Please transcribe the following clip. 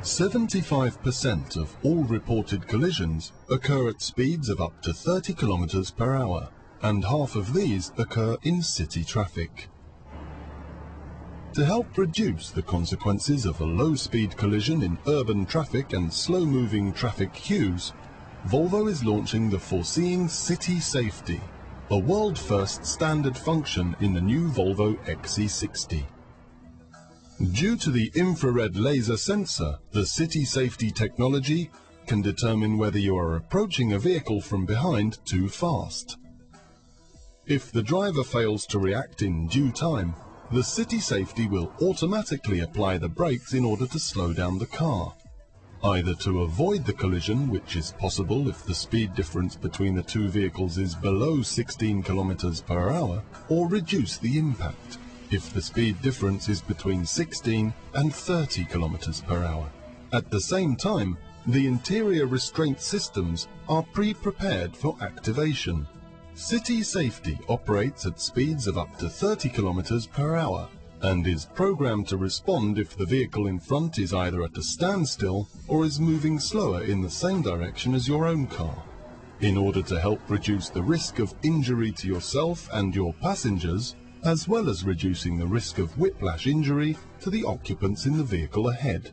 75% of all reported collisions occur at speeds of up to 30 kilometers per hour, and half of these occur in city traffic. To help reduce the consequences of a low-speed collision in urban traffic and slow-moving traffic queues, Volvo is launching the Foreseeing City Safety, a world-first standard function in the new Volvo XC60. Due to the infrared laser sensor, the city safety technology can determine whether you are approaching a vehicle from behind too fast. If the driver fails to react in due time, the city safety will automatically apply the brakes in order to slow down the car, either to avoid the collision, which is possible if the speed difference between the two vehicles is below 16 kilometers per hour, or reduce the impact if the speed difference is between 16 and 30 kilometers per hour. At the same time, the interior restraint systems are pre-prepared for activation. City Safety operates at speeds of up to 30 kilometers per hour and is programmed to respond if the vehicle in front is either at a standstill or is moving slower in the same direction as your own car. In order to help reduce the risk of injury to yourself and your passengers, as well as reducing the risk of whiplash injury to the occupants in the vehicle ahead.